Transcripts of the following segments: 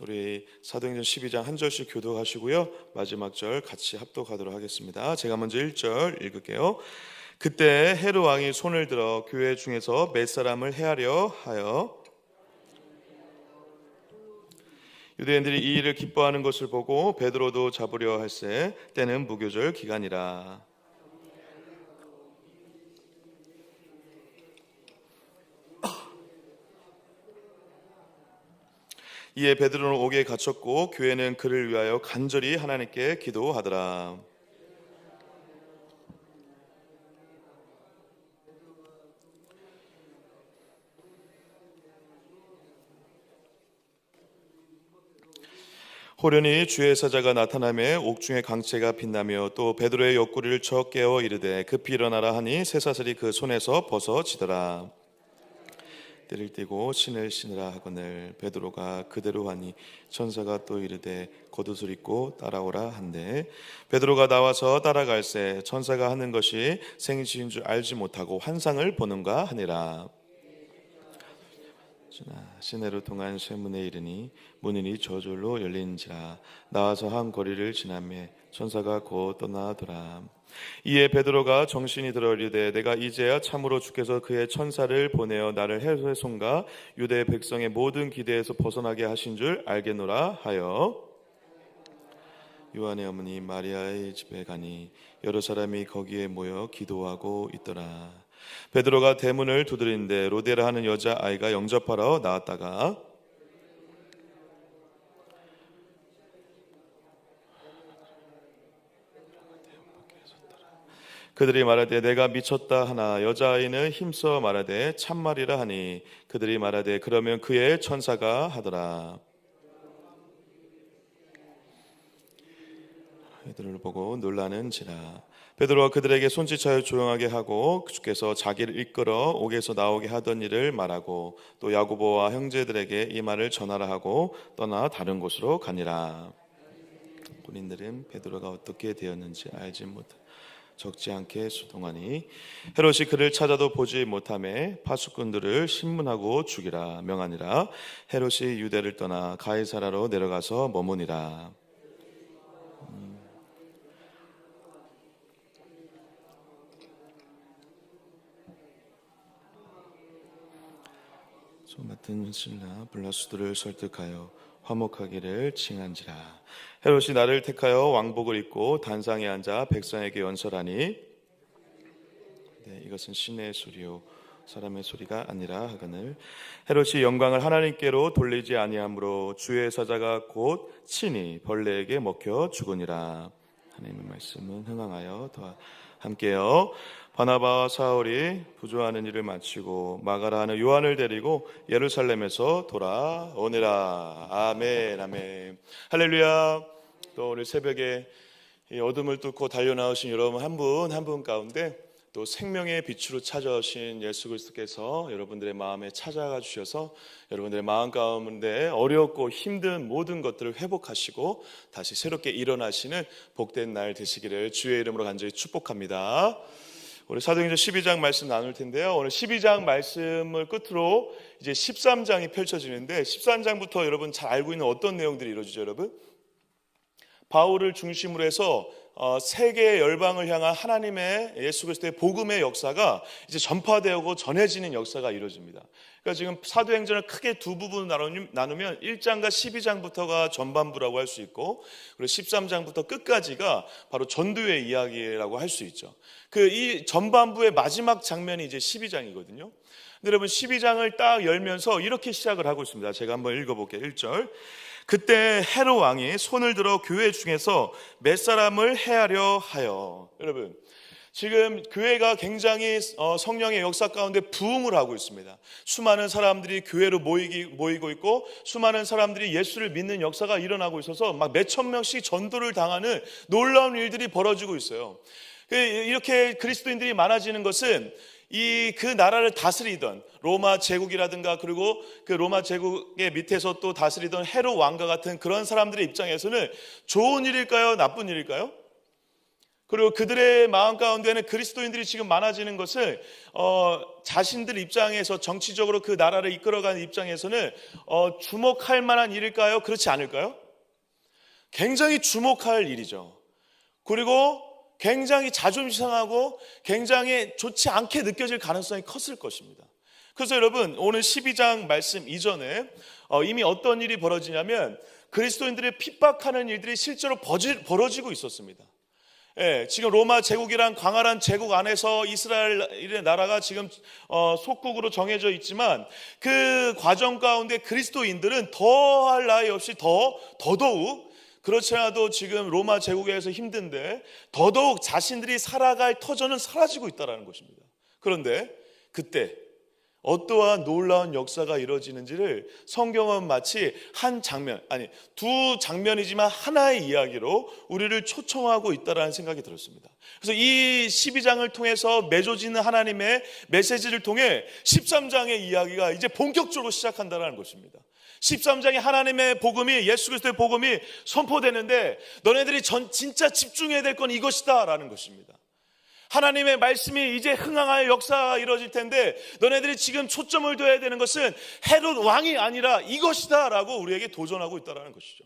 우리 사도행전 12장 한 절씩 교독하시고요. 마지막 절 같이 합독하도록 하겠습니다. 제가 먼저 1절 읽을게요. 그때 헤롯 왕이 손을 들어 교회 중에서 몇 사람을 해하려 하여 유대인들이 이 일을 기뻐하는 것을 보고 베드로도 잡으려 할세 때는 무교절 기간이라. 이에 베드로는 옥에 갇혔고 교회는 그를 위하여 간절히 하나님께 기도하더라. 호련히 주의 사자가 나타나매 옥중의 강체가 빛나며 또 베드로의 옆구리를 쳐 깨어 이르되 급히 일어나라 하니 쇠사슬이 그 손에서 벗어지더라. 때를 띠고 신을 신으라 하거늘 베드로가 그대로 하니 천사가 또 이르되 겉옷을 입고 따라오라 한대 베드로가 나와서 따라갈새 천사가 하는 것이 생시인 줄 알지 못하고 환상을 보는가 하니라. 시내로 통한 쇠문에 이르니 문이 저절로 열린지라. 나와서 한 거리를 지나매 천사가 곧 떠나더라. 이에 베드로가 정신이 들어 이르되 내가 이제야 참으로 주께서 그의 천사를 보내어 나를 헤롯의 손과 유대 백성의 모든 기대에서 벗어나게 하신 줄 알겠노라 하여 요한의 어머니 마리아의 집에 가니 여러 사람이 거기에 모여 기도하고 있더라. 베드로가 대문을 두드리는데 로데라 하는 여자아이가 영접하러 나왔다가 그들이 말하되 내가 미쳤다 하나 여자아이는 힘써 말하되 참말이라 하니 그들이 말하되 그러면 그의 천사가 하더라. 이들을 보고 놀라는지라. 베드로가 그들에게 손짓하여 조용하게 하고 주께서 자기를 이끌어 옥에서 나오게 하던 일을 말하고 또 야고보와 형제들에게 이 말을 전하라 하고 떠나 다른 곳으로 가니라. 군인들은 베드로가 어떻게 되었는지 알지 못하 적지 않게 수동하니 헤롯이 그를 찾아도 보지 못하매 파수꾼들을 신문하고 죽이라 명하니라. 헤롯이 유대를 떠나 가이사라로 내려가서 머무니라. 손 맡은 신라 블라수들을 설득하여 화목하기를 칭한지라. 헤롯이 나를 택하여 왕복을 입고 단상에 앉아 백성에게 연설하니 이것은 신의 소리요 사람의 소리가 아니라 하거늘 헤롯이 영광을 하나님께로 돌리지 아니하므로 주의 사자가 곧 친히 벌레에게 먹혀 죽으니라. 하나님의 말씀은 흥황하여 더 함께요. 바나바와 사울이 부조하는 일을 마치고 마가라 하는 요한을 데리고 예루살렘에서 돌아오니라. 아멘 아멘 할렐루야. 또 오늘 새벽에 이 어둠을 뚫고 달려나오신 여러분 한 분 한 분 가운데 또 생명의 빛으로 찾아오신 예수 그리스도께서 여러분들의 마음에 찾아가 주셔서 여러분들의 마음 가운데 어렵고 힘든 모든 것들을 회복하시고 다시 새롭게 일어나시는 복된 날 되시기를 주의 이름으로 간절히 축복합니다. 우리 사도행전 12장 말씀 나눌 텐데요. 오늘 12장 말씀을 끝으로 이제 13장이 펼쳐지는데 13장부터 여러분 잘 알고 있는 어떤 내용들이 이루어지죠, 여러분? 바울을 중심으로 해서 세계 열방을 향한 하나님의 예수 그리스도의 복음의 역사가 이제 전파되고 전해지는 역사가 이루어집니다. 그러니까 지금 사도행전을 크게 두 부분으로 나누면 1장과 12장부터가 전반부라고 할 수 있고 그리고 13장부터 끝까지가 바로 전도의 이야기라고 할 수 있죠. 이 전반부의 마지막 장면이 이제 12장이거든요. 근데 여러분 12장을 딱 열면서 이렇게 시작을 하고 있습니다. 제가 한번 읽어볼게요. 1절. 그때 헤롯 왕이 손을 들어 교회 중에서 몇 사람을 해하려 하여. 여러분 지금 교회가 굉장히 성령의 역사 가운데 부흥을 하고 있습니다. 수많은 사람들이 교회로 모이고 있고 수많은 사람들이 예수를 믿는 역사가 일어나고 있어서 막 몇천 명씩 전도를 당하는 놀라운 일들이 벌어지고 있어요. 이렇게 그리스도인들이 많아지는 것은 그 나라를 다스리던 로마 제국이라든가 그리고 그 로마 제국의 밑에서 또 다스리던 헤롯 왕과 같은 그런 사람들의 입장에서는 좋은 일일까요? 나쁜 일일까요? 그리고 그들의 마음 가운데는 그리스도인들이 지금 많아지는 것을 자신들 입장에서 정치적으로 그 나라를 이끌어가는 입장에서는 주목할 만한 일일까요? 그렇지 않을까요? 굉장히 주목할 일이죠. 그리고 굉장히 자존심 상하고 굉장히 좋지 않게 느껴질 가능성이 컸을 것입니다. 그래서 여러분, 오늘 12장 말씀 이전에 이미 어떤 일이 벌어지냐면 그리스도인들을 핍박하는 일들이 실제로 벌어지고 있었습니다. 예, 지금 로마 제국이란 광활한 제국 안에서 이스라엘의 나라가 지금 속국으로 정해져 있지만 그 과정 가운데 그리스도인들은 더할 나위 없이 더더욱 그렇지 않아도 지금 로마 제국에서 힘든데 더더욱 자신들이 살아갈 터전은 사라지고 있다는 것입니다. 그런데 그때 어떠한 놀라운 역사가 이루어지는지를 성경은 마치 한 장면, 아니 두 장면이지만 하나의 이야기로 우리를 초청하고 있다는 생각이 들었습니다. 그래서 이 12장을 통해서 맺어지는 하나님의 메시지를 통해 13장의 이야기가 이제 본격적으로 시작한다는 것입니다. 13장에 하나님의 복음이, 예수 그리스도의 복음이 선포되는데 너네들이 진짜 집중해야 될 건 이것이다 라는 것입니다. 하나님의 말씀이 이제 흥황하여 역사가 이루어질 텐데 너네들이 지금 초점을 둬야 되는 것은 헤롯 왕이 아니라 이것이다 라고 우리에게 도전하고 있다는 것이죠.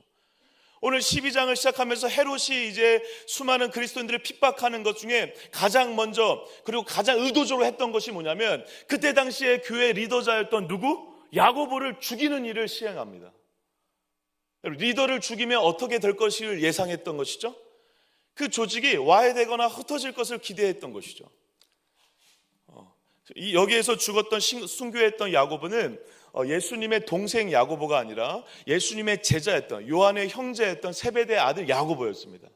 오늘 12장을 시작하면서 헤롯이 이제 수많은 그리스도인들을 핍박하는 것 중에 가장 먼저 그리고 가장 의도적으로 했던 것이 뭐냐면 그때 당시에 교회 리더자였던 누구? 야고보를 죽이는 일을 시행합니다. 리더를 죽이면 어떻게 될 것을 예상했던 것이죠? 그 조직이 와해되거나 흩어질 것을 기대했던 것이죠. 여기에서 죽었던 순교했던 야고보는 예수님의 동생 야고보가 아니라 예수님의 제자였던 요한의 형제였던 세베대의 아들 야고보였습니다.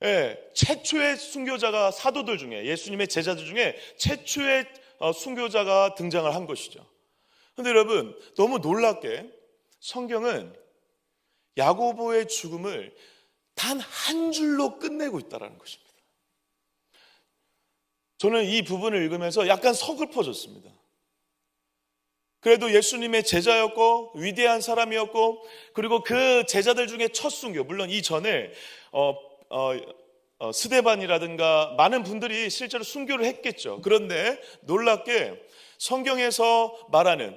예, 최초의 순교자가 사도들 중에 예수님의 제자들 중에 최초의 순교자가 등장을 한 것이죠. 그런데 여러분 너무 놀랍게 성경은 야고보의 죽음을 단 한 줄로 끝내고 있다는 것입니다. 저는 이 부분을 읽으면서 약간 서글퍼졌습니다. 그래도 예수님의 제자였고 위대한 사람이었고 그리고 그 제자들 중에 첫 순교, 물론 이전에 스데반이라든가 많은 분들이 실제로 순교를 했겠죠. 그런데 놀랍게 성경에서 말하는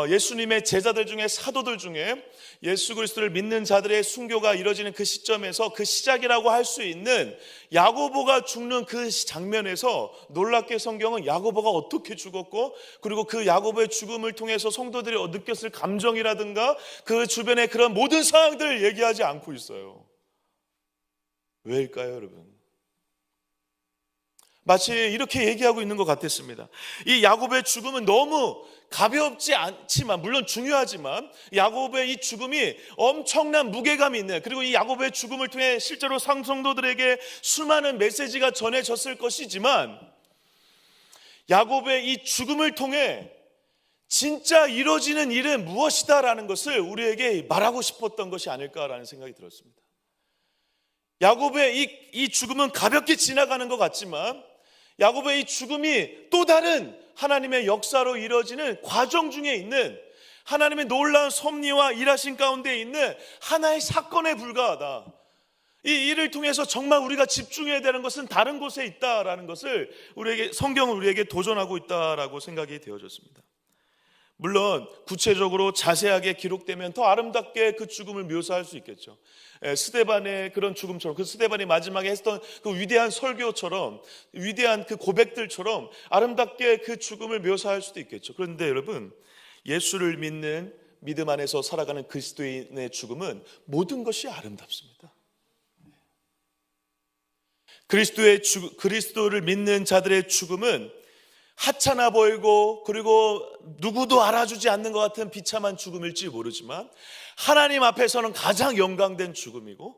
예수님의 제자들 중에 사도들 중에 예수 그리스도를 믿는 자들의 순교가 이루어지는 그 시점에서 그 시작이라고 할 수 있는 야고보가 죽는 그 장면에서 놀랍게 성경은 야고보가 어떻게 죽었고 그리고 그 야고보의 죽음을 통해서 성도들이 느꼈을 감정이라든가 그 주변의 그런 모든 상황들을 얘기하지 않고 있어요. 왜일까요, 여러분? 마치 이렇게 얘기하고 있는 것 같았습니다. 이 야고보의 죽음은 너무 가볍지 않지만 물론 중요하지만 야고보의 이 죽음이 엄청난 무게감이 있는, 그리고 이 야고보의 죽음을 통해 실제로 성도들에게 수많은 메시지가 전해졌을 것이지만 야고보의 이 죽음을 통해 진짜 이루어지는 일은 무엇이다라는 것을 우리에게 말하고 싶었던 것이 아닐까라는 생각이 들었습니다. 야고보의 이 죽음은 가볍게 지나가는 것 같지만 야고보의 이 죽음이 또 다른 하나님의 역사로 이루어지는 과정 중에 있는 하나님의 놀라운 섭리와 일하신 가운데 있는 하나의 사건에 불과하다. 이 일을 통해서 정말 우리가 집중해야 되는 것은 다른 곳에 있다라는 것을 성경은 우리에게 도전하고 있다라고 생각이 되어졌습니다. 물론 구체적으로 자세하게 기록되면 더 아름답게 그 죽음을 묘사할 수 있겠죠. 스데반의 그런 죽음처럼, 그 스데반이 마지막에 했던 그 위대한 설교처럼, 위대한 그 고백들처럼 아름답게 그 죽음을 묘사할 수도 있겠죠. 그런데 여러분, 예수를 믿는 믿음 안에서 살아가는 그리스도인의 죽음은 모든 것이 아름답습니다. 그리스도를 믿는 자들의 죽음은 하찮아 보이고 그리고 누구도 알아주지 않는 것 같은 비참한 죽음일지 모르지만 하나님 앞에서는 가장 영광된 죽음이고,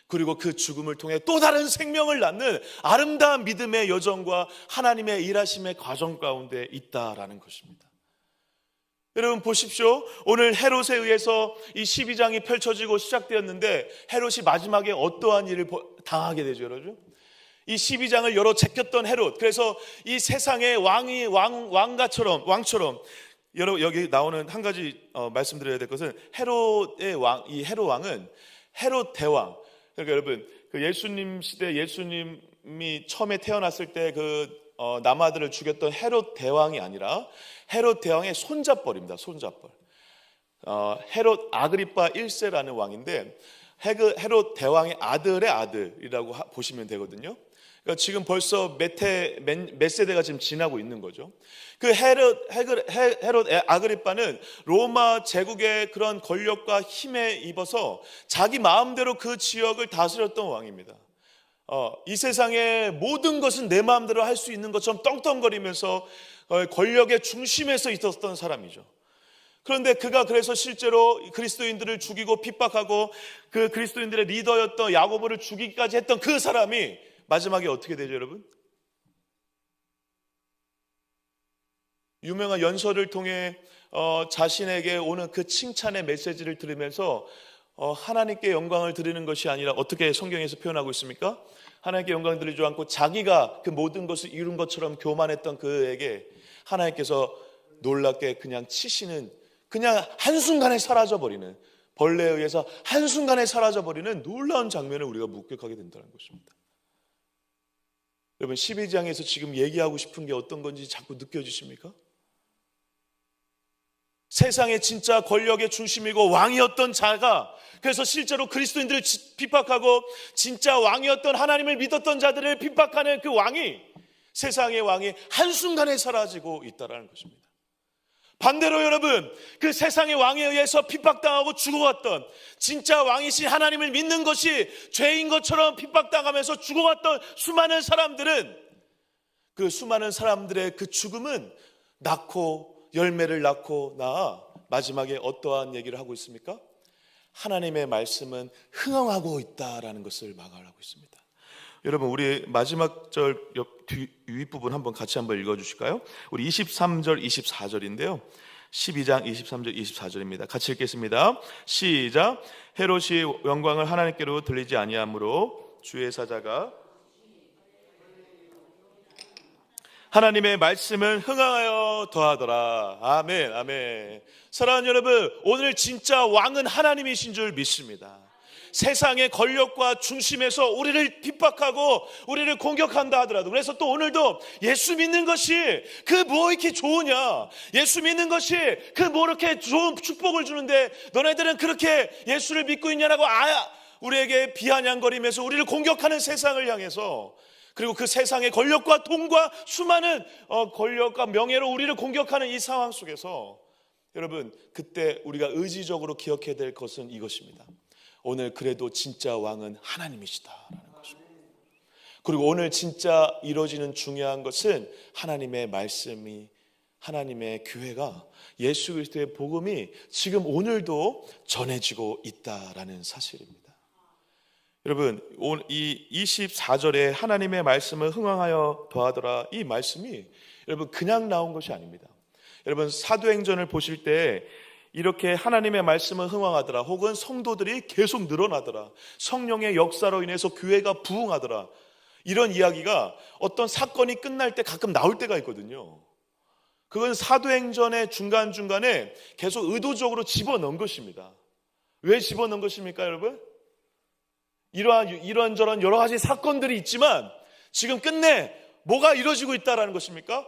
그리고 그 죽음을 통해 또 다른 생명을 낳는 아름다운 믿음의 여정과 하나님의 일하심의 과정 가운데 있다라는 것입니다. 여러분 보십시오. 오늘 헤롯에 의해서 이 12장이 펼쳐지고 시작되었는데 헤롯이 마지막에 어떠한 일을 당하게 되죠, 여러분? 이 12장을 열어 제꼈던 헤롯, 그래서 이 세상의 왕처럼 여기 나오는 한 가지 말씀드려야 될 것은 헤롯의 왕, 이 헤롯 왕은 헤롯 대왕, 그러니까 여러분, 그 예수님 시대 예수님이 처음에 태어났을 때 남아들을 죽였던 헤롯 대왕이 아니라 헤롯 대왕의 손잡벌입니다. 손잡벌. 헤롯 아그리파 1세라는 왕인데 헤롯 대왕의 아들의 아들이라고 보시면 되거든요. 그러니까 지금 벌써 몇 세대가 지금 지나고 있는 거죠. 그 헤롯 아그리파는 로마 제국의 그런 권력과 힘에 입어서 자기 마음대로 그 지역을 다스렸던 왕입니다. 이 세상의 모든 것은 내 마음대로 할 수 있는 것처럼 떵떵거리면서 권력의 중심에서 있었던 사람이죠. 그런데 그가 그래서 실제로 그리스도인들을 죽이고 핍박하고 그 그리스도인들의 리더였던 야고보를 죽이기까지 했던 그 사람이 마지막에 어떻게 되죠, 여러분? 유명한 연설을 통해 자신에게 오는 그 칭찬의 메시지를 들으면서 하나님께 영광을 드리는 것이 아니라 어떻게 성경에서 표현하고 있습니까? 하나님께 영광을 드리지 않고 자기가 그 모든 것을 이룬 것처럼 교만했던 그에게 하나님께서 놀랍게 그냥 치시는, 그냥 한순간에 사라져버리는, 벌레에 의해서 한순간에 사라져버리는 놀라운 장면을 우리가 목격하게 된다는 것입니다. 여러분, 12장에서 지금 얘기하고 싶은 게 어떤 건지 자꾸 느껴지십니까? 세상의 진짜 권력의 중심이고 왕이었던 자가, 그래서 실제로 그리스도인들을 핍박하고 진짜 왕이었던 하나님을 믿었던 자들을 핍박하는 그 왕이, 세상의 왕이 한순간에 사라지고 있다는 것입니다. 반대로 여러분, 그 세상의 왕에 의해서 핍박당하고 죽어갔던 진짜 왕이신 하나님을 믿는 것이 죄인 것처럼 핍박당하면서 죽어갔던 수많은 사람들은, 그 수많은 사람들의 그 죽음은 낳고 열매를 낳고 낳아 마지막에 어떠한 얘기를 하고 있습니까? 하나님의 말씀은 흥황하고 있다라는 것을 말하고 있습니다. 여러분, 우리 마지막 절 윗부분 한번 같이 한번 읽어주실까요? 우리 23절 24절인데요 12장 23절 24절입니다 같이 읽겠습니다. 시작. 헤롯이 영광을 하나님께로 들리지 아니하므로 주의 사자가 하나님의 말씀은 흥하여 더하더라. 아멘, 아멘. 사랑하는 여러분, 오늘 진짜 왕은 하나님이신 줄 믿습니다. 세상의 권력과 중심에서 우리를 핍박하고 우리를 공격한다 하더라도, 그래서 또 오늘도 예수 믿는 것이 그 뭐 이렇게 좋으냐, 예수 믿는 것이 그 뭐 이렇게 좋은 축복을 주는데 너네들은 그렇게 예수를 믿고 있냐라고 우리에게 비아냥거리면서 우리를 공격하는 세상을 향해서, 그리고 그 세상의 권력과 돈과 수많은 권력과 명예로 우리를 공격하는 이 상황 속에서 여러분, 그때 우리가 의지적으로 기억해야 될 것은 이것입니다. 오늘 그래도 진짜 왕은 하나님이시다라는 것입니다. 그리고 오늘 진짜 이루어지는 중요한 것은 하나님의 말씀이, 하나님의 교회가, 예수 그리스도의 복음이 지금 오늘도 전해지고 있다라는 사실입니다. 여러분, 이 24절에 하나님의 말씀을 흥황하여 더하더라, 이 말씀이 여러분 그냥 나온 것이 아닙니다. 여러분, 사도행전을 보실 때 이렇게 하나님의 말씀은 흥황하더라, 혹은 성도들이 계속 늘어나더라, 성령의 역사로 인해서 교회가 부흥하더라, 이런 이야기가 어떤 사건이 끝날 때 가끔 나올 때가 있거든요. 그건 사도행전의 중간중간에 계속 의도적으로 집어넣은 것입니다. 왜 집어넣은 것입니까, 여러분? 이러한저런 여러 가지 사건들이 있지만 지금 끝내 뭐가 이루어지고 있다는 것입니까?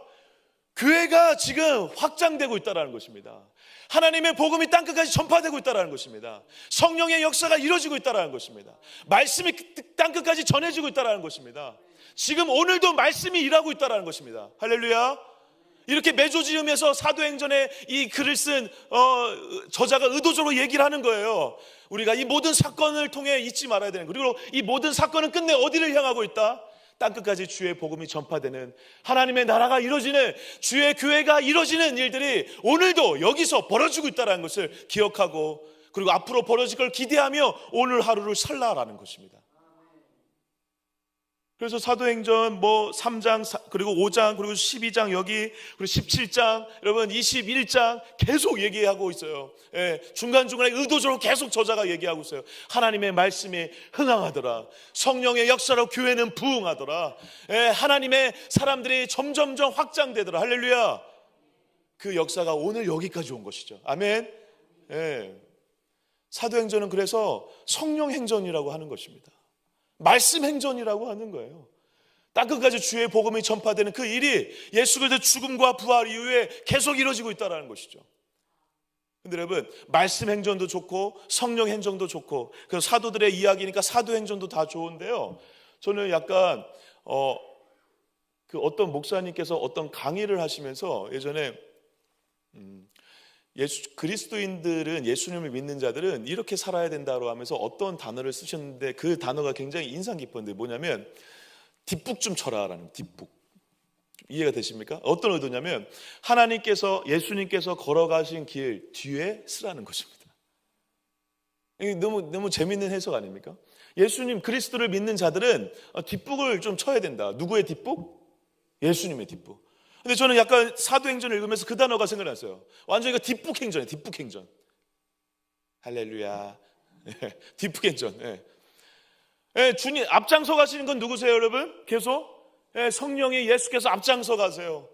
교회가 지금 확장되고 있다는 것입니다. 하나님의 복음이 땅끝까지 전파되고 있다는 것입니다. 성령의 역사가 이루어지고 있다는 것입니다. 말씀이 땅끝까지 전해지고 있다는 것입니다. 지금 오늘도 말씀이 일하고 있다는 것입니다. 할렐루야. 이렇게 매조 지으면서 사도행전에 이 글을 쓴 저자가 의도적으로 얘기를 하는 거예요. 우리가 이 모든 사건을 통해 잊지 말아야 되는, 그리고 이 모든 사건은 끝내 어디를 향하고 있다? 땅끝까지 주의 복음이 전파되는, 하나님의 나라가 이루어지는, 주의 교회가 이루어지는 일들이 오늘도 여기서 벌어지고 있다는 것을 기억하고, 그리고 앞으로 벌어질 걸 기대하며 오늘 하루를 살라라는 것입니다. 그래서 사도행전 3장, 그리고 5장, 그리고 12장 여기, 그리고 17장, 여러분 21장 계속 얘기하고 있어요. 예, 중간중간에 의도적으로 계속 저자가 얘기하고 있어요. 하나님의 말씀이 흥황하더라, 성령의 역사로 교회는 부흥하더라, 예, 하나님의 사람들이 점점점 확장되더라. 할렐루야. 그 역사가 오늘 여기까지 온 것이죠. 아멘. 예. 사도행전은 그래서 성령행전이라고 하는 것입니다. 말씀 행전이라고 하는 거예요. 땅끝까지 주의 복음이 전파되는 그 일이 예수 그리스도의 죽음과 부활 이후에 계속 이루어지고 있다는 것이죠. 근데 여러분, 말씀 행전도 좋고 성령 행전도 좋고, 그 사도들의 이야기니까 사도 행전도 다 좋은데요, 저는 약간 그 어떤 목사님께서 어떤 강의를 하시면서 예전에 그리스도인들은, 예수님을 믿는 자들은 이렇게 살아야 된다고 하면서 어떤 단어를 쓰셨는데 그 단어가 굉장히 인상 깊었는데 뭐냐면 뒷북 좀 쳐라라는, 뒷북. 이해가 되십니까? 어떤 의도냐면 하나님께서, 예수님께서 걸어가신 길 뒤에 쓰라는 것입니다. 이게 너무 재밌는 해석 아닙니까? 예수님, 그리스도를 믿는 자들은 뒷북을 좀 쳐야 된다. 누구의 뒷북? 예수님의 뒷북. 근데 저는 약간 사도행전을 읽으면서 그 단어가 생각났어요. 완전히 그 뒷북 행전이에요. 뒷북 행전. 할렐루야. 뒷북 행전. 주님 앞장서 가시는 건 누구세요, 여러분? 계속 성령이, 예수께서 앞장서 가세요.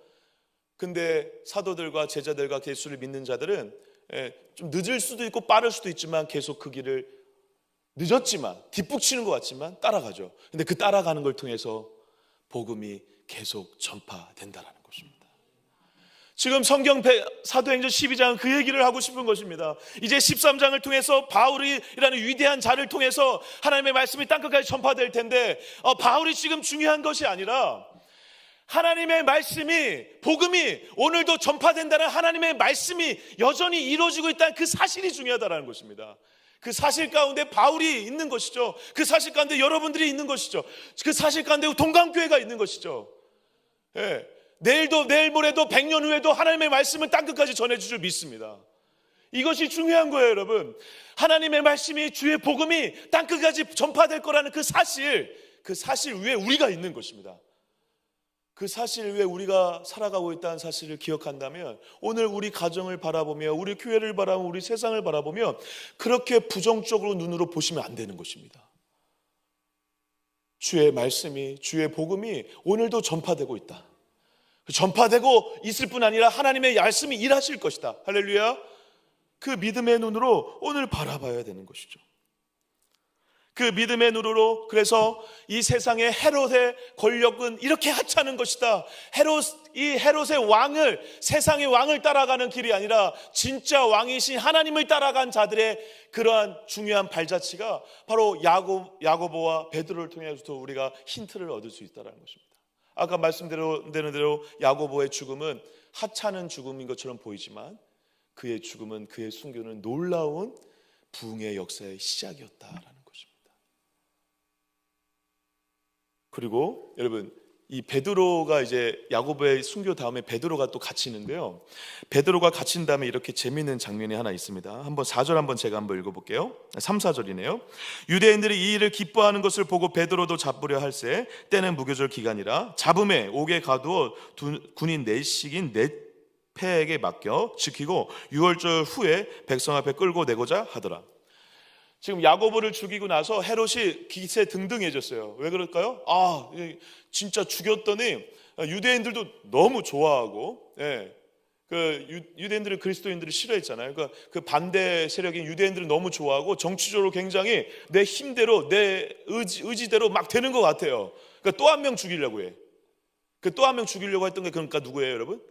근데 사도들과 제자들과 예수를 믿는 자들은 좀 늦을 수도 있고 빠를 수도 있지만 계속 그 길을, 늦었지만 뒷북 치는 것 같지만 따라가죠. 근데 그 따라가는 걸 통해서 복음이 계속 전파된다라는 것입니다. 지금 성경 사도행전 12장은 그 얘기를 하고 싶은 것입니다. 이제 13장을 통해서 바울이라는 위대한 자를 통해서 하나님의 말씀이 땅끝까지 전파될 텐데, 바울이 지금 중요한 것이 아니라 하나님의 말씀이, 복음이 오늘도 전파된다는 하나님의 말씀이 여전히 이루어지고 있다는 그 사실이 중요하다는 것입니다. 그 사실 가운데 바울이 있는 것이죠. 그 사실 가운데 여러분들이 있는 것이죠. 그 사실 가운데 동강교회가 있는 것이죠. 내일도, 내일 모레도, 100년 후에도 하나님의 말씀은 땅끝까지 전해줄 줄 믿습니다. 이것이 중요한 거예요, 여러분. 하나님의 말씀이, 주의 복음이 땅끝까지 전파될 거라는 그 사실 위에 우리가 있는 것입니다. 그 사실 위에 우리가 살아가고 있다는 사실을 기억한다면 오늘 우리 가정을 바라보며, 우리 교회를 바라보며, 우리 세상을 바라보며 그렇게 부정적으로 눈으로 보시면 안 되는 것입니다. 주의 말씀이, 주의 복음이 오늘도 전파되고 있다. 전파되고 있을 뿐 아니라 하나님의 말씀이 일하실 것이다. 할렐루야. 그 믿음의 눈으로 오늘 바라봐야 되는 것이죠. 그 믿음의 눈으로, 그래서 이 세상의 헤롯의 권력은 이렇게 하찮은 것이다. 이 헤롯의 왕을, 세상의 왕을 따라가는 길이 아니라 진짜 왕이신 하나님을 따라간 자들의 그러한 중요한 발자취가 바로 야고보와 베드로를 통해서 우리가 힌트를 얻을 수 있다는 것입니다. 아까 말씀드린 대로 야고보의 죽음은 하찮은 죽음인 것처럼 보이지만 그의 죽음은, 그의 순교는 놀라운 부흥의 역사의 시작이었다라는 것입니다. 그리고 여러분, 이 베드로가 이제 야고보의 순교 다음에 베드로가 또 갇히는데요, 베드로가 갇힌 다음에 이렇게 재미있는 장면이 하나 있습니다. 한번 4절 제가 한번 읽어볼게요. 3, 4절이네요. 유대인들이 이 일을 기뻐하는 것을 보고 베드로도 잡으려 할새 때는 무교절 기간이라 잡음에 옥에 가두어 군인 넷씩인 넷패에게 맡겨 지키고 6월절 후에 백성 앞에 끌고 내고자 하더라. 지금 야고보를 죽이고 나서 헤롯이 기세 등등해졌어요. 왜 그럴까요? 진짜 죽였더니 유대인들도 너무 좋아하고, 유대인들은 그리스도인들을 싫어했잖아요. 그러니까 그 반대 세력인 유대인들은 너무 좋아하고 정치적으로 굉장히 내 힘대로, 내 의지대로 막 되는 것 같아요. 그러니까 또 한 명 죽이려고 해. 그 또 한 명 죽이려고 했던 게 그러니까 누구예요, 여러분?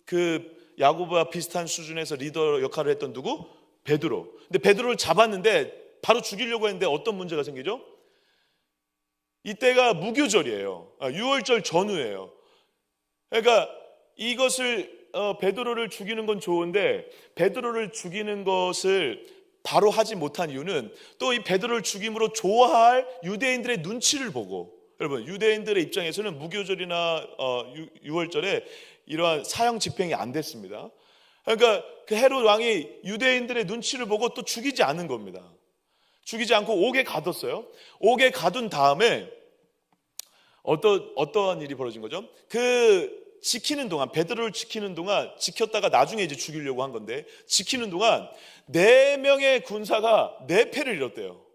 그 야고보와 비슷한 수준에서 리더 역할을 했던 누구? 베드로. 근데 베드로를 잡았는데 바로 죽이려고 했는데 어떤 문제가 생기죠? 이때가 무교절이에요. 6월절 전후예요. 그러니까 이것을 베드로를 죽이는 건 좋은데 베드로를 죽이는 것을 바로 하지 못한 이유는 또 이 베드로를 죽임으로 좋아할 유대인들의 눈치를 보고, 여러분, 유대인들의 입장에서는 무교절이나 6월절에 이러한 사형 집행이 안 됐습니다. 그러니까 그 헤롯 왕이 유대인들의 눈치를 보고 또 죽이지 않은 겁니다. 죽이지 않고 옥에 가뒀어요. 옥에 가둔 다음에 어떠한 일이 벌어진 거죠? 지키는 동안, 베드로를 지키는 동안, 지켰다가 나중에 이제 죽이려고 한 건데, 지키는 동안 4명의 군사가 4패를 잃었대요.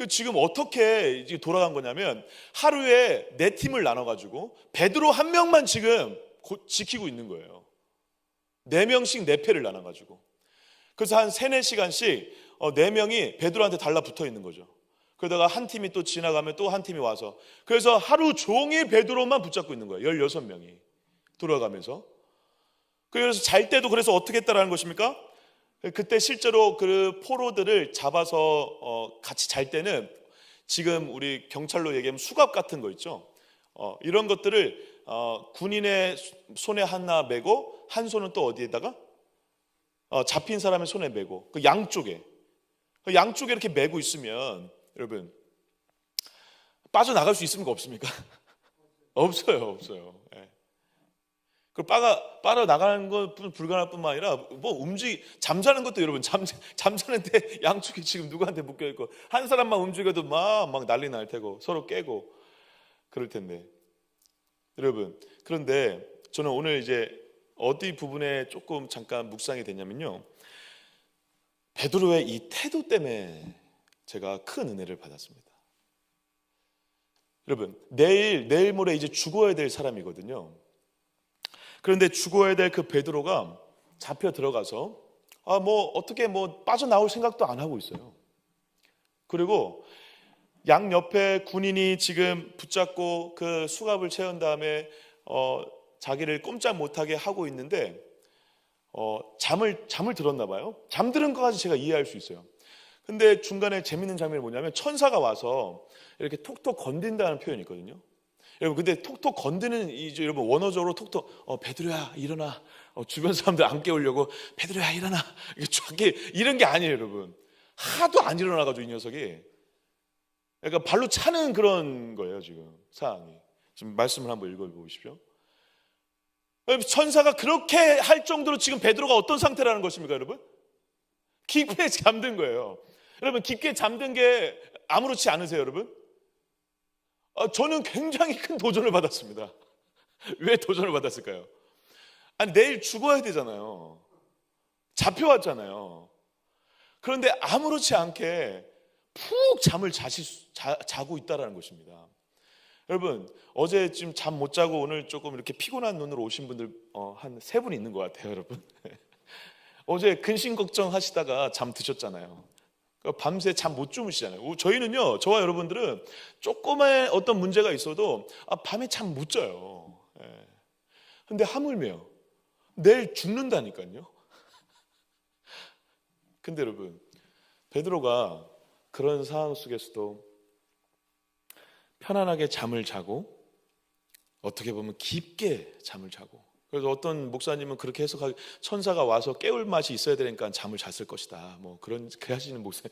지금 어떻게 돌아간 거냐면 하루에 4팀을 나눠가지고 베드로 1명만 지금 지키고 있는 거예요. 4명씩 4패를 나눠가지고. 그래서 한 3-4시간씩 4명이 베드로한테 달라붙어 있는 거죠. 그러다가 한 팀이 또 지나가면 또 한 팀이 와서, 그래서 하루 종일 베드로만 붙잡고 있는 거예요. 16명이 돌아가면서. 그래서 잘 때도 그래서 어떻게 했다라는 것입니까? 그때 실제로 그 포로들을 잡아서 같이 잘 때는 지금 우리 경찰로 얘기하면 수갑 같은 거 있죠. 이런 것들을 군인의 손에 하나 메고 한 손은 또 어디에다가 잡힌 사람의 손에 메고 그 양쪽에 이렇게 메고 있으면 여러분 빠져나갈 수 있습니까? 없습니까? 없어요. 예. 그 빠져나가는 건 불가능할 뿐만 아니라 뭐 잠자는 것도 여러분 잠자는데 양쪽에 지금 누구한테 묶여있고 한 사람만 움직여도 막 난리 날 테고 서로 깨고 그럴 텐데 여러분, 그런데 저는 오늘 이제 어디 부분에 조금 잠깐 묵상이 됐냐면요, 베드로의 이 태도 때문에 제가 큰 은혜를 받았습니다. 여러분, 내일 모레 이제 죽어야 될 사람이거든요. 그런데 죽어야 될 그 베드로가 잡혀 들어가서 어떻게 빠져나올 생각도 안 하고 있어요. 그리고 양 옆에 군인이 지금 붙잡고 그 수갑을 채운 다음에 자기를 꼼짝 못하게 하고 있는데 잠을 들었나 봐요. 잠들은 것까지 제가 이해할 수 있어요. 근데 중간에 재밌는 장면이 뭐냐면 천사가 와서 이렇게 톡톡 건든다는 표현이 있거든요. 여러분, 근데 톡톡 건드는 여러분 원어적으로 톡톡 베드로야 일어나, 주변 사람들 안 깨우려고 베드로야 일어나 이런 게 아니에요. 여러분, 하도 안 일어나가지고 이 녀석이 그러니까 발로 차는 그런 거예요. 지금 상황이. 지금 말씀을 한번 읽어보십시오. 천사가 그렇게 할 정도로 지금 베드로가 어떤 상태라는 것입니까? 여러분, 깊게 잠든 거예요. 여러분, 깊게 잠든 게 아무렇지 않으세요? 여러분, 저는 굉장히 큰 도전을 받았습니다. 왜 도전을 받았을까요? 아니, 내일 죽어야 되잖아요. 잡혀왔잖아요. 그런데 아무렇지 않게 푹 잠을 자고 있다라는 것입니다. 여러분, 어제 지금 잠 못 자고 오늘 조금 이렇게 피곤한 눈으로 오신 분들 한 3분 있는 것 같아요. 여러분, 어제 근심 걱정하시다가 잠 드셨잖아요. 밤새 잠 못 주무시잖아요. 저희는요, 저와 여러분들은 조금의 어떤 문제가 있어도 밤에 잠 못 자요. 근데 하물며 내일 죽는다니까요. 근데 여러분, 베드로가 그런 상황 속에서도 편안하게 잠을 자고, 어떻게 보면 깊게 잠을 자고, 그래서 어떤 목사님은 그렇게 해석하기, 천사가 와서 깨울 맛이 있어야 되니까 잠을 잤을 것이다, 그렇게 하시는 목사님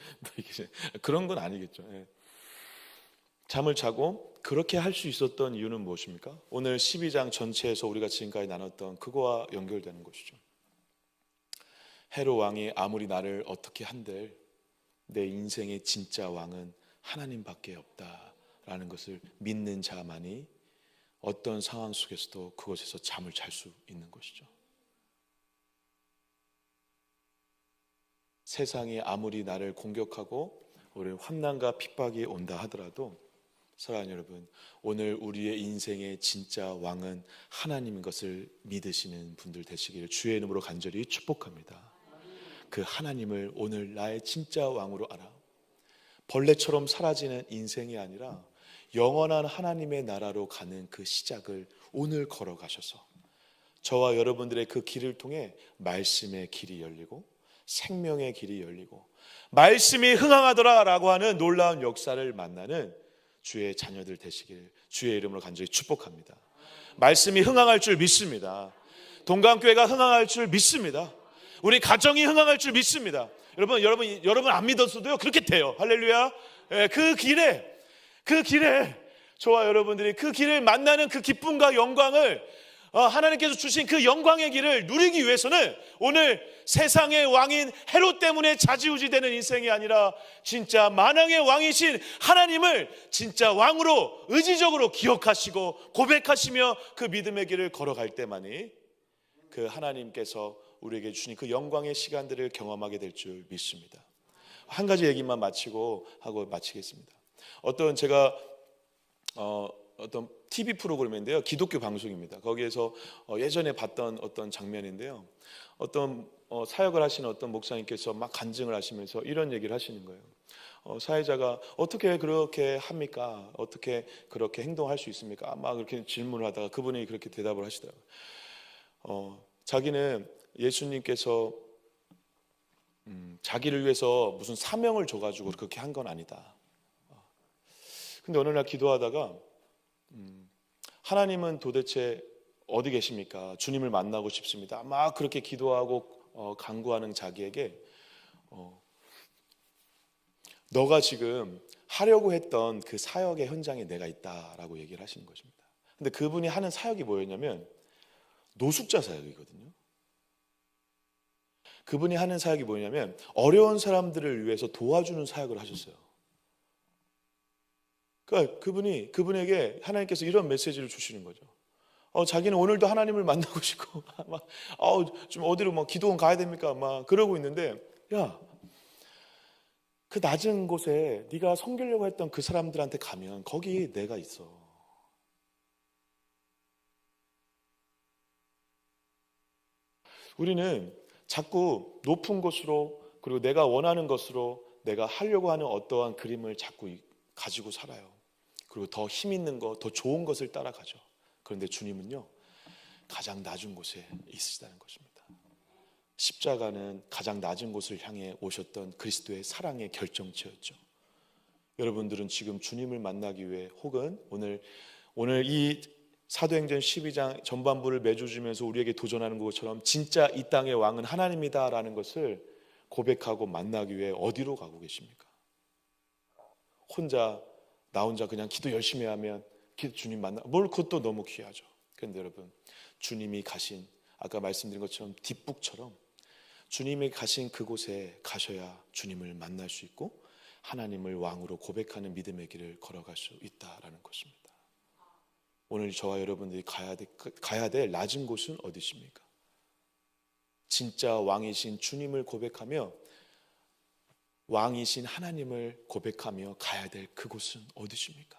그런 건 아니겠죠. 잠을 자고 그렇게 할 수 있었던 이유는 무엇입니까? 오늘 12장 전체에서 우리가 지금까지 나눴던 그거와 연결되는 것이죠. 헤롯 왕이 아무리 나를 어떻게 한들 내 인생의 진짜 왕은 하나님밖에 없다라는 것을 믿는 자만이 어떤 상황 속에서도 그곳에서 잠을 잘 수 있는 것이죠. 세상이 아무리 나를 공격하고 우리 환난과 핍박이 온다 하더라도 사랑하는 여러분, 오늘 우리의 인생의 진짜 왕은 하나님인 것을 믿으시는 분들 되시기를 주의 이름으로 간절히 축복합니다. 그 하나님을 오늘 나의 진짜 왕으로 알아. 벌레처럼 사라지는 인생이 아니라 영원한 하나님의 나라로 가는 그 시작을 오늘 걸어가셔서 저와 여러분들의 그 길을 통해 말씀의 길이 열리고 생명의 길이 열리고 말씀이 흥황하더라라고 하는 놀라운 역사를 만나는 주의 자녀들 되시길 주의 이름으로 간절히 축복합니다. 말씀이 흥황할 줄 믿습니다. 동강교회가 흥황할 줄 믿습니다. 우리 가정이 흥황할 줄 믿습니다. 여러분 안 믿었어도요, 그렇게 돼요. 할렐루야. 그 길에 저와 여러분들이 그 길을 만나는 그 기쁨과 영광을 하나님께서 주신 그 영광의 길을 누리기 위해서는 오늘 세상의 왕인 헤롯 때문에 좌지우지되는 인생이 아니라 진짜 만왕의 왕이신 하나님을 진짜 왕으로 의지적으로 기억하시고 고백하시며 그 믿음의 길을 걸어갈 때만이 그 하나님께서 우리에게 주신 그 영광의 시간들을 경험하게 될 줄 믿습니다. 한 가지 얘기만 하고 마치겠습니다. 제가 어떤 TV 프로그램인데요, 기독교 방송입니다. 거기에서 예전에 봤던 어떤 장면인데요, 어떤 사역을 하시는 어떤 목사님께서 막 간증을 하시면서 이런 얘기를 하시는 거예요. 사회자가 어떻게 그렇게 합니까? 어떻게 그렇게 행동할 수 있습니까? 막 그렇게 질문을 하다가 그분이 그렇게 대답을 하시더라고요. 자기는 예수님께서 자기를 위해서 무슨 사명을 줘가지고 그렇게 한 건 아니다. 근데 어느 날 기도하다가 하나님은 도대체 어디 계십니까? 주님을 만나고 싶습니다. 막 그렇게 기도하고 간구하는 자기에게 너가 지금 하려고 했던 그 사역의 현장에 내가 있다라고 얘기를 하시는 것입니다. 근데 그분이 하는 사역이 뭐였냐면 노숙자 사역이거든요. 그분이 하는 사역이 뭐냐면 어려운 사람들을 위해서 도와주는 사역을 하셨어요. 그러니까 그분에게 하나님께서 이런 메시지를 주시는 거죠. 자기는 오늘도 하나님을 만나고 싶고 막 좀 어디로 막 기도원 가야 됩니까? 막 그러고 있는데 야, 그 낮은 곳에 네가 섬기려고 했던 그 사람들한테 가면 거기 내가 있어. 우리는 자꾸 높은 곳으로 그리고 내가 원하는 것으로 내가 하려고 하는 어떠한 그림을 자꾸 가지고 살아요. 그리고 더 힘 있는 것, 더 좋은 것을 따라가죠. 그런데 주님은요, 가장 낮은 곳에 있으시다는 것입니다. 십자가는 가장 낮은 곳을 향해 오셨던 그리스도의 사랑의 결정체였죠. 여러분들은 지금 주님을 만나기 위해 혹은 오늘 이 사도행전 12장 전반부를 맺어주면서 우리에게 도전하는 것처럼 진짜 이 땅의 왕은 하나님이다라는 것을 고백하고 만나기 위해 어디로 가고 계십니까? 나 혼자 그냥 기도 열심히 하면 주님 그것도 너무 귀하죠. 그런데 여러분, 주님이 가신 아까 말씀드린 것처럼 뒷북처럼 주님이 가신 그곳에 가셔야 주님을 만날 수 있고 하나님을 왕으로 고백하는 믿음의 길을 걸어갈 수 있다라는 것입니다. 오늘 저와 여러분들이 가야 될 낮은 곳은 어디십니까? 진짜 왕이신 주님을 고백하며 왕이신 하나님을 고백하며 가야 될 그곳은 어디십니까?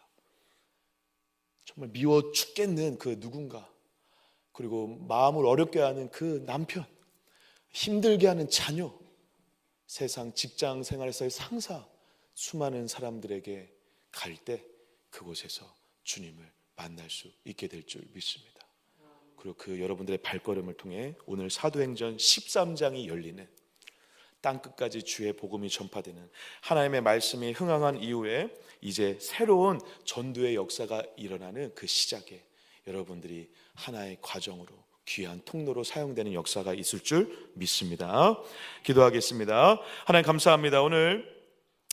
정말 미워 죽겠는 그 누군가, 그리고 마음을 어렵게 하는 그 남편, 힘들게 하는 자녀, 세상 직장 생활에서의 상사, 수많은 사람들에게 갈 때 그곳에서 주님을 만날 수 있게 될 줄 믿습니다. 그리고 그 여러분들의 발걸음을 통해 오늘 사도행전 13장이 열리는 땅끝까지 주의 복음이 전파되는 하나님의 말씀이 흥황한 이후에 이제 새로운 전도의 역사가 일어나는 그 시작에 여러분들이 하나의 과정으로 귀한 통로로 사용되는 역사가 있을 줄 믿습니다. 기도하겠습니다. 하나님 감사합니다. 오늘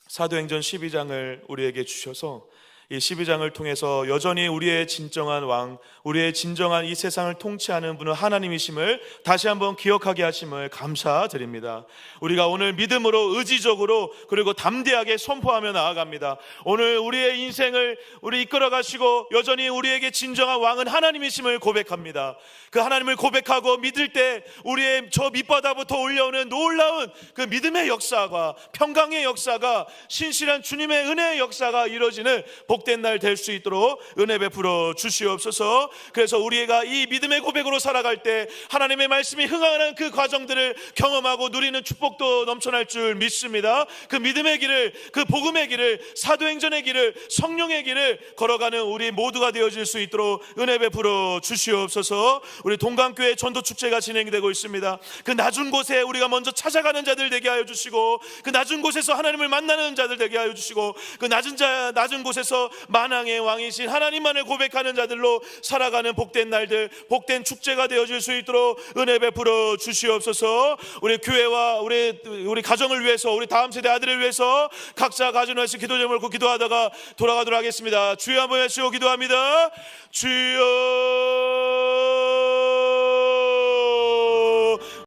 사도행전 12장을 우리에게 주셔서 이 12장을 통해서 여전히 우리의 진정한 왕, 우리의 진정한 이 세상을 통치하는 분은 하나님이심을 다시 한번 기억하게 하심을 감사드립니다. 우리가 오늘 믿음으로 의지적으로 그리고 담대하게 선포하며 나아갑니다. 오늘 우리의 인생을 우리 이끌어 가시고 여전히 우리에게 진정한 왕은 하나님이심을 고백합니다. 그 하나님을 고백하고 믿을 때 우리의 저 밑바닥부터 올려오는 놀라운 그 믿음의 역사가, 평강의 역사가, 신실한 주님의 은혜의 역사가 이루어지는 복된 날 될 수 있도록 은혜 베풀어 주시옵소서. 그래서 우리가 이 믿음의 고백으로 살아갈 때 하나님의 말씀이 흥하는 그 과정들을 경험하고 누리는 축복도 넘쳐날 줄 믿습니다. 그 믿음의 길을, 그 복음의 길을, 사도행전의 길을, 성령의 길을 걸어가는 우리 모두가 되어질 수 있도록 은혜 베풀어 주시옵소서. 우리 동강교회 전도축제가 진행되고 있습니다. 그 낮은 곳에 우리가 먼저 찾아가는 자들 되게 하여 주시고, 그 낮은 곳에서 하나님을 만나는 자들 되게 하여 주시고, 그 낮은 곳에서 만왕의 왕이신 하나님만을 고백하는 자들로 살아가는 복된 날들, 복된 축제가 되어질 수 있도록 은혜 베풀어 주시옵소서. 우리 교회와 우리 가정을 위해서, 우리 다음 세대 아들을 위해서 각자 가정을 위해서 기도 제목을 놓고 기도하다가 돌아가도록 하겠습니다. 주여 한번 외치고 기도합니다. 주여